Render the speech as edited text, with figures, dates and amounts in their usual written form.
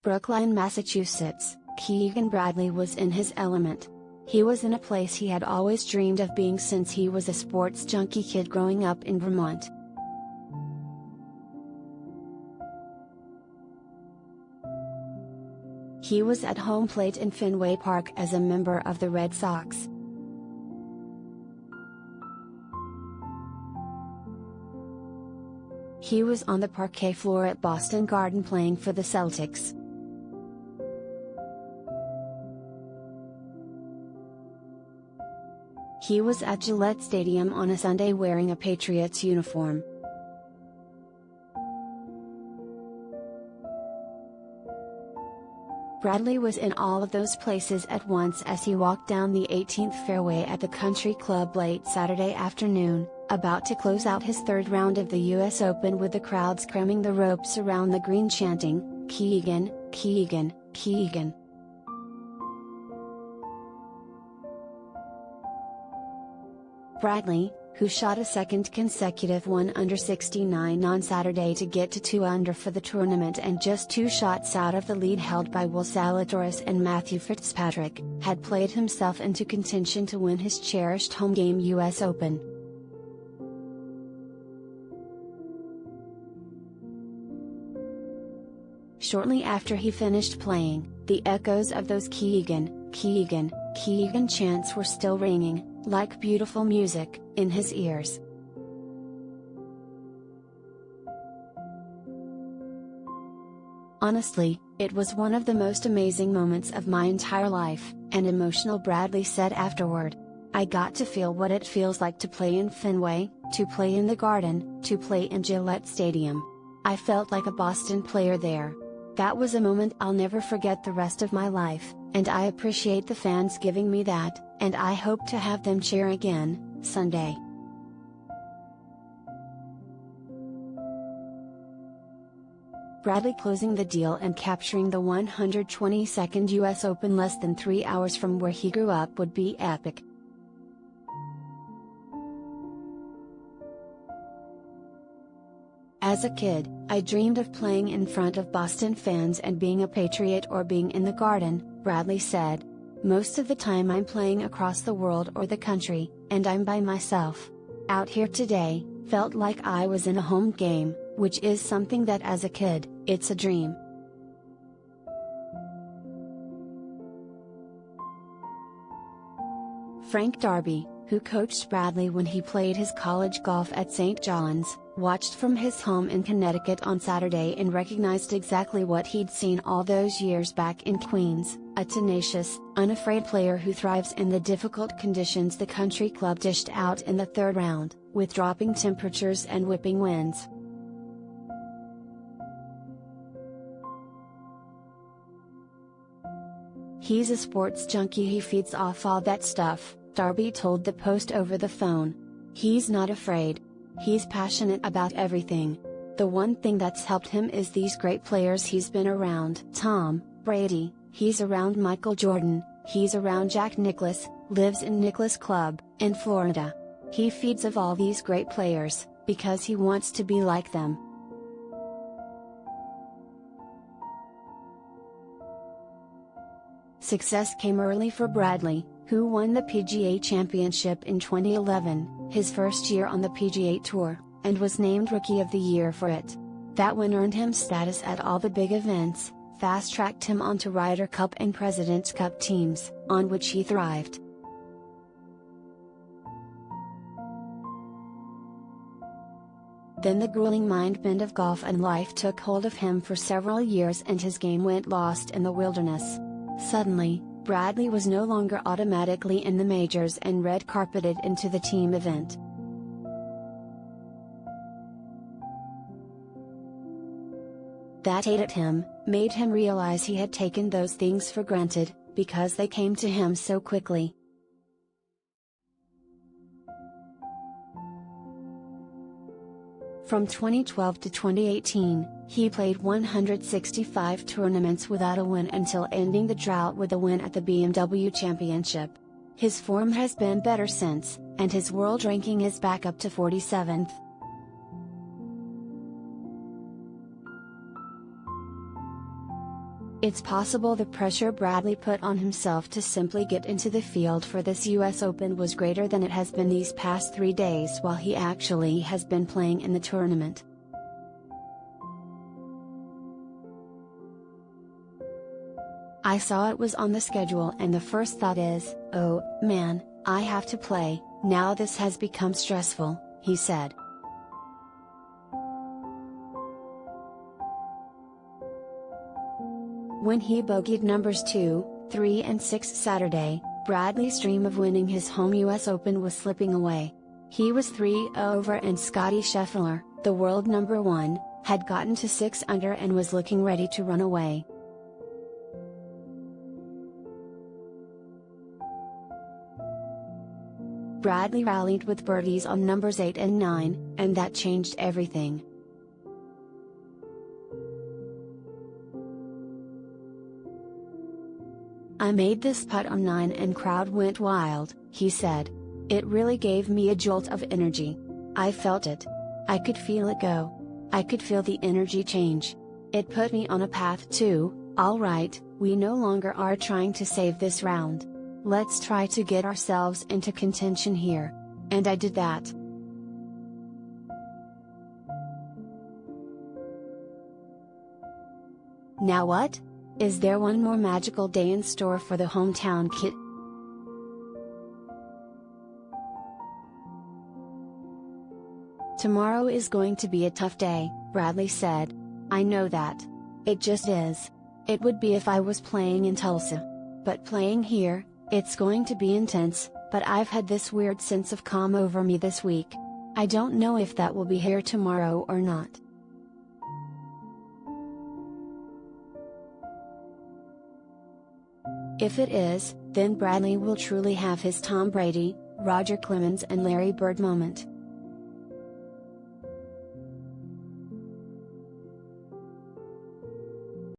Brookline, Massachusetts, Keegan Bradley was in his element. He was in a place he had always dreamed of being since he was a sports junkie kid growing up in Vermont. He was at home plate in Fenway Park as a member of the Red Sox. He was on the parquet floor at Boston Garden playing for the Celtics. He was at Gillette Stadium on a Sunday wearing a Patriots uniform. Bradley was in all of those places at once as he walked down the 18th fairway at the country club late Saturday afternoon, about to close out his third round of the US Open with the crowds cramming the ropes around the green chanting, "Keegan, Keegan, Keegan." Bradley, who shot a second consecutive 1 under 69 on Saturday to get to 2 under for the tournament and just 2 shots out of the lead held by Will Zalatoris and Matthew Fitzpatrick, had played himself into contention to win his cherished home game US Open. Shortly after he finished playing, the echoes of those "Keegan, Keegan, Keegan" chants were still ringing, like beautiful music, in his ears. "Honestly, it was one of the most amazing moments of my entire life," an emotional Bradley said afterward. "I got to feel what it feels like to play in Fenway, to play in the Garden, to play in Gillette Stadium. I felt like a Boston player there. That was a moment I'll never forget the rest of my life, and I appreciate the fans giving me that, and I hope to have them cheer again, Sunday." Bradley closing the deal and capturing the 122nd US Open less than 3 hours from where he grew up would be epic. "As a kid, I dreamed of playing in front of Boston fans and being a Patriot or being in the Garden," Bradley said. "Most of the time I'm playing across the world or the country, and I'm by myself. Out here today, felt like I was in a home game, which is something that as a kid, it's a dream." Frank Darby, who coached Bradley when he played his college golf at St. John's, watched from his home in Connecticut on Saturday and recognized exactly what he'd seen all those years back in Queens, a tenacious, unafraid player who thrives in the difficult conditions the country club dished out in the third round, with dropping temperatures and whipping winds. "He's a sports junkie, he feeds off all that stuff," Darby told the Post over the phone. "He's not afraid. He's passionate about everything. The one thing that's helped him is these great players he's been around. Tom Brady, he's around Michael Jordan, he's around Jack Nicklaus, lives in Nicklaus Club, in Florida. He feeds off all these great players, because he wants to be like them." Success came early for Bradley, who won the PGA Championship in 2011, his first year on the PGA Tour, and was named Rookie of the Year for it. That win earned him status at all the big events, fast-tracked him onto Ryder Cup and President's Cup teams, on which he thrived. Then the grueling mind-bend of golf and life took hold of him for several years and his game went lost in the wilderness. Suddenly, Bradley was no longer automatically in the majors and red-carpeted into the team event. That ate at him, made him realize he had taken those things for granted, because they came to him so quickly. From 2012 to 2018, he played 165 tournaments without a win until ending the drought with a win at the BMW Championship. His form has been better since, and his world ranking is back up to 47th. It's possible the pressure Bradley put on himself to simply get into the field for this US Open was greater than it has been these past 3 days while he actually has been playing in the tournament. I saw it was on the schedule and the first thought is, oh, man, I have to play, now this has become stressful, he said. When he bogeyed numbers 2, 3 and 6 Saturday, Bradley's dream of winning his home US Open was slipping away. He was 3 over and Scottie Scheffler, the world number 1, had gotten to 6 under and was looking ready to run away. Bradley rallied with birdies on numbers 8 and 9, and that changed everything. I made this putt on 9 and crowd went wild, he said. It really gave me a jolt of energy. I felt it. I could feel it go. I could feel the energy change. It put me on a path to, all right, we no longer are trying to save this round. Let's try to get ourselves into contention here. And I did that. Now what? Is there one more magical day in store for the hometown kid? Tomorrow is going to be a tough day, Bradley said. I know that. It just is. It would be if I was playing in Tulsa. But playing here, it's going to be intense, but I've had this weird sense of calm over me this week. I don't know if that will be here tomorrow or not. If it is, then Bradley will truly have his Tom Brady, Roger Clemens and Larry Bird moment.